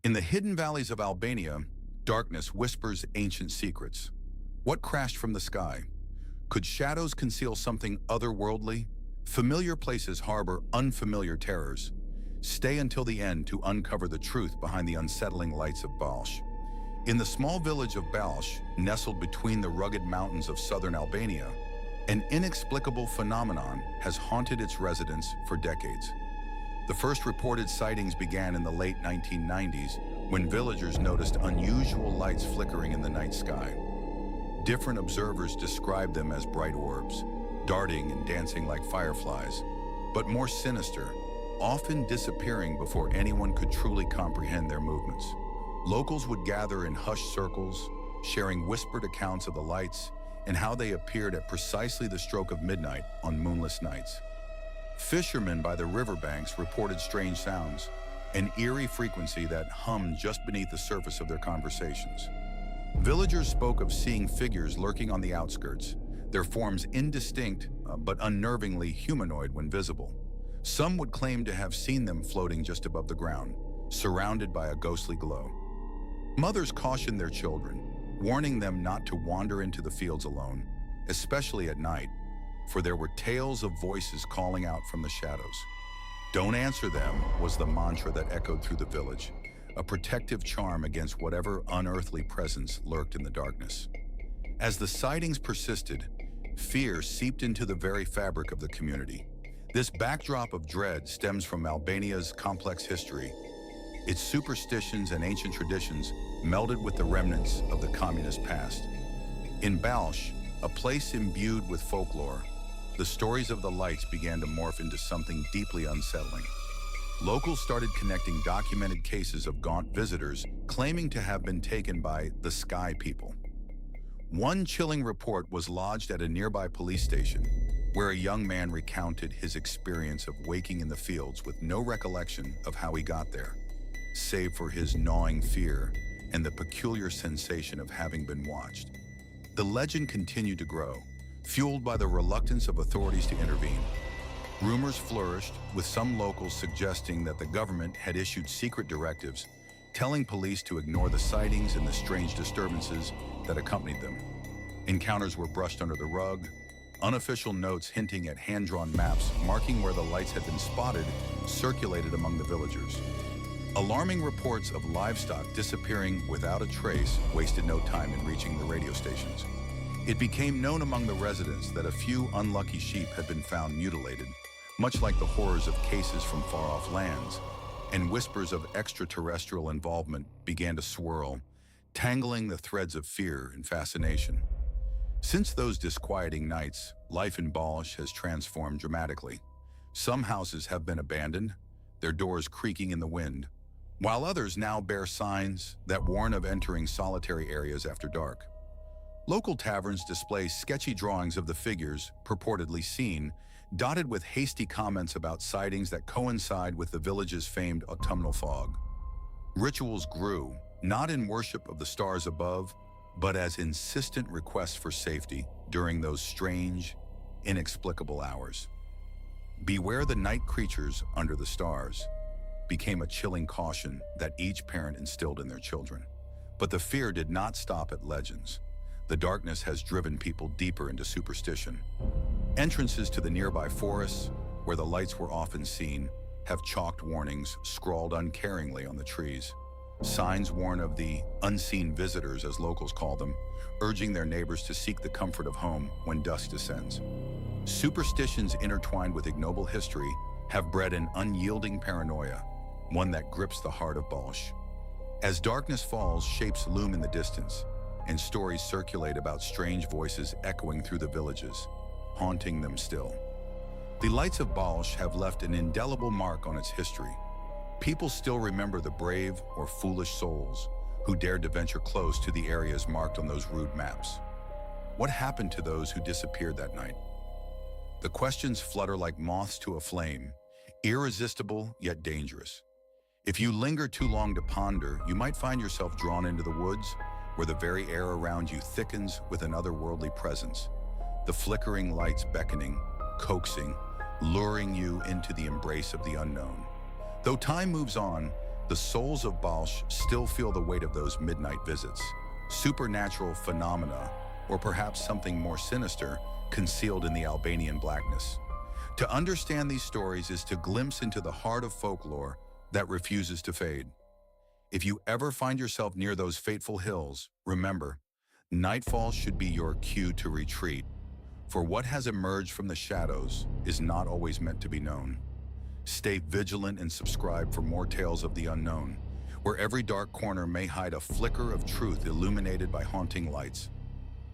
In the hidden valleys of Albania, darkness whispers ancient secrets. What crashed from the sky? Could shadows conceal something otherworldly? Familiar places harbor unfamiliar terrors. Stay until the end to uncover the truth behind the unsettling lights of Ballsh. In the small village of Ballsh, nestled between the rugged mountains of southern Albania, an inexplicable phenomenon has haunted its residents for decades. The first reported sightings began in the late 1990s when villagers noticed unusual lights flickering in the night sky. Different observers described them as bright orbs, darting and dancing like fireflies, but more sinister, often disappearing before anyone could truly comprehend their movements. Locals would gather in hushed circles, sharing whispered accounts of the lights and how they appeared at precisely the stroke of midnight on moonless nights. Fishermen by the riverbanks reported strange sounds, an eerie frequency that hummed just beneath the surface of their conversations. Villagers spoke of seeing figures lurking on the outskirts, their forms indistinct but unnervingly humanoid when visible. Some would claim to have seen them floating just above the ground, surrounded by a ghostly glow. Mothers cautioned their children, warning them not to wander into the fields alone, especially at night, for there were tales of voices calling out from the shadows. "Don't answer them," was the mantra that echoed through the village, a protective charm against whatever unearthly presence lurked in the darkness. As the sightings persisted, fear seeped into the very fabric of the community. This backdrop of dread stems from Albania's complex history. Its superstitions and ancient traditions melded with the remnants of the communist past. In Ballsh, a place imbued with folklore, the stories of the lights began to morph into something deeply unsettling. Locals started connecting documented cases of gaunt visitors claiming to have been taken by the Sky People. One chilling report was lodged at a nearby police station, where a young man recounted his experience of waking in the fields with no recollection of how he got there, save for his gnawing fear and the peculiar sensation of having been watched. The legend continued to grow, fueled by the reluctance of authorities to intervene. Rumors flourished, with some locals suggesting that the government had issued secret directives, telling police to ignore the sightings and the strange disturbances that accompanied them. Encounters were brushed under the rug, unofficial notes hinting at hand-drawn maps marking where the lights had been spotted circulated among the villagers. Alarming reports of livestock disappearing without a trace wasted no time in reaching the radio stations. It became known among the residents that a few unlucky sheep had been found mutilated, much like the horrors of cases from far-off lands, and whispers of extraterrestrial involvement began to swirl, tangling the threads of fear and fascination. Since those disquieting nights, life in Ballsh has transformed dramatically. Some houses have been abandoned, their doors creaking in the wind, while others now bear signs that warn of entering solitary areas after dark. Local taverns display sketchy drawings of the figures purportedly seen, dotted with hasty comments about sightings that coincide with the village's famed autumnal fog. Rituals grew, not in worship of the stars above, but as insistent requests for safety during those strange, inexplicable hours. "Beware the night creatures under the stars" became a chilling caution that each parent instilled in their children. But the fear did not stop at legends. The darkness has driven people deeper into superstition. Entrances to the nearby forests, where the lights were often seen, have chalked warnings scrawled uncaringly on the trees. Signs warn of the unseen visitors, as locals call them, urging their neighbors to seek the comfort of home when dusk descends. Superstitions intertwined with ignoble history have bred an unyielding paranoia, one that grips the heart of Ballsh. As darkness falls, shapes loom in the distance, and stories circulate about strange voices echoing through the villages, haunting them still. The lights of Ballsh have left an indelible mark on its history. People still remember the brave or foolish souls who dared to venture close to the areas marked on those rude maps. What happened to those who disappeared that night? The questions flutter like moths to a flame, irresistible yet dangerous. If you linger too long to ponder, you might find yourself drawn into the woods, where the very air around you thickens with an otherworldly presence, the flickering lights beckoning, coaxing, luring you into the embrace of the unknown. Though time moves on, the souls of Ballsh still feel the weight of those midnight visits, supernatural phenomena, or perhaps something more sinister concealed in the Albanian blackness. To understand these stories is to glimpse into the heart of folklore that refuses to fade. If you ever find yourself near those fateful hills, remember, nightfall should be your cue to retreat, for what has emerged from the shadows is not always meant to be known. Stay vigilant and subscribe for more tales of the unknown, where every dark corner may hide a flicker of truth illuminated by haunting lights.